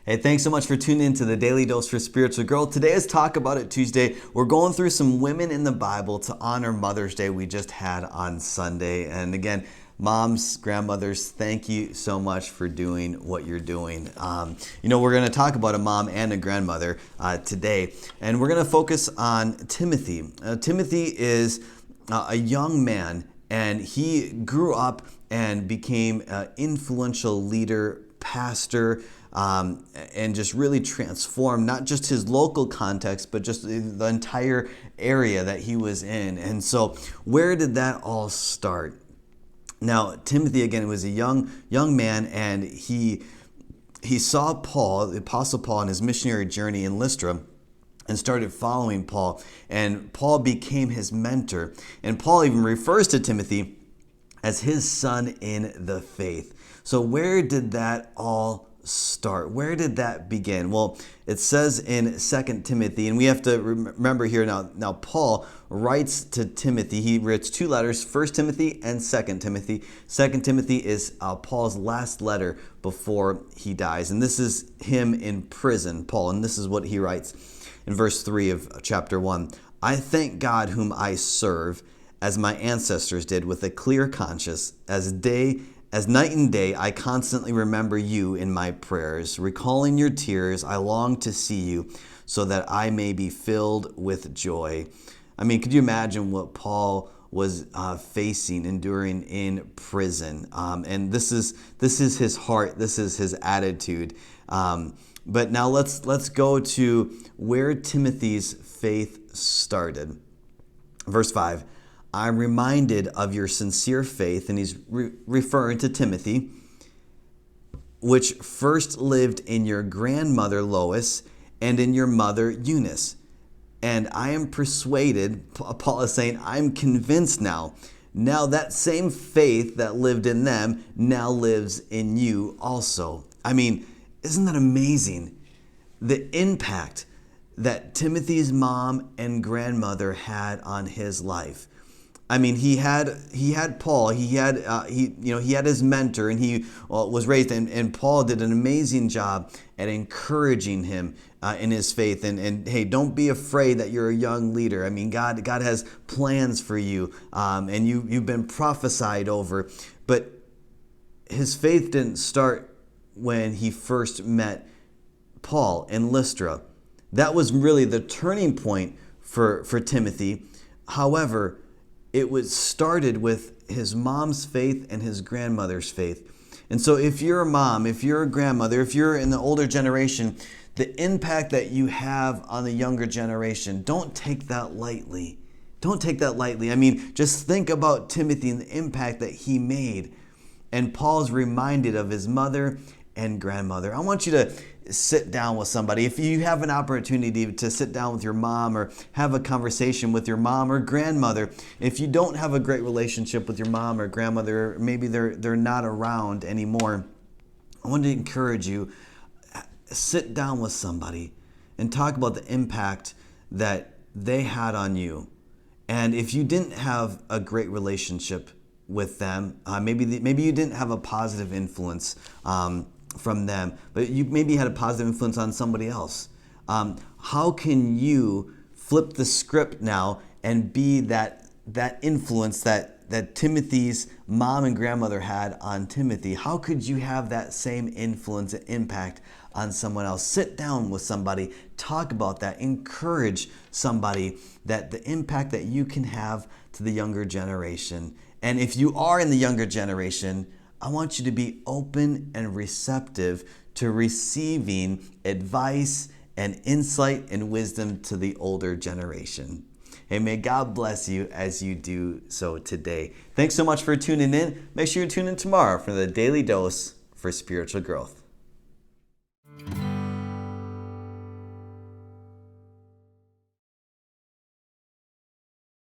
Hey, thanks so much for tuning in to the Daily Dose for Spiritual Growth. Today is Talk About It Tuesday. We're going through some women in the Bible to honor Mother's Day we just had on Sunday. And again, moms, grandmothers, thank you so much for doing what you're doing. We're going to talk about a mom and a grandmother today. And we're going to focus on Timothy. Timothy is a young man, and he grew up and became an influential leader, pastor, and just really transformed not just his local context, but just the entire area that he was in. And so where did that all start? Now, Timothy, again, was a young man, and he saw Paul, the Apostle Paul, on his missionary journey in Lystra, and started following Paul. And Paul became his mentor. And Paul even refers to Timothy as his son in the faith. So where did that all start? Where did that begin? Well, it says in 2 Timothy, and we have to remember here now Paul writes to Timothy. He writes two letters, 1 Timothy and 2 Timothy. 2 Timothy is Paul's last letter before he dies. And this is him in prison, Paul, and this is what he writes in verse 3 of chapter 1. I thank God whom I serve, as my ancestors did, with a clear conscience, as night and day, I constantly remember you in my prayers. Recalling your tears, I long to see you so that I may be filled with joy. I mean, could you imagine what Paul was facing, enduring in prison? And this is his heart. This is his attitude. But now let's go to where Timothy's faith started. Verse 5. I'm reminded of your sincere faith, and he's referring to Timothy, which first lived in your grandmother Lois and in your mother Eunice. And I am persuaded, Paul is saying, I'm convinced now that same faith that lived in them now lives in you also. I mean, isn't that amazing? The impact that Timothy's mom and grandmother had on his life. I mean, he had Paul. He had his mentor, and he was raised. And Paul did an amazing job at encouraging him in his faith. And hey, don't be afraid that you're a young leader. I mean, God has plans for you, and you've been prophesied over. But his faith didn't start when he first met Paul in Lystra. That was really the turning point for Timothy. However, it was started with his mom's faith and his grandmother's faith. And so if you're a mom, if you're a grandmother, if you're in the older generation, the impact that you have on the younger generation, don't take that lightly. Don't take that lightly. I mean, just think about Timothy and the impact that he made. And Paul's reminded of his mother and grandmother. I want you to sit down with somebody. If you have an opportunity to sit down with your mom or have a conversation with your mom or grandmother, if you don't have a great relationship with your mom or grandmother, maybe they're not around anymore, I want to encourage you, sit down with somebody and talk about the impact that they had on you. And if you didn't have a great relationship with them, maybe you didn't have a positive influence from them, but you maybe had a positive influence on somebody else. How can you flip the script now and be that influence that Timothy's mom and grandmother had on Timothy? How could you have that same influence and impact on someone else? Sit down with somebody, talk about that, encourage somebody, that the impact that you can have to the younger generation. And if you are in the younger generation, I want you to be open and receptive to receiving advice and insight and wisdom to the older generation. Hey, may God bless you as you do so today. Thanks so much for tuning in. Make sure you tune in tomorrow for the Daily Dose for Spiritual Growth.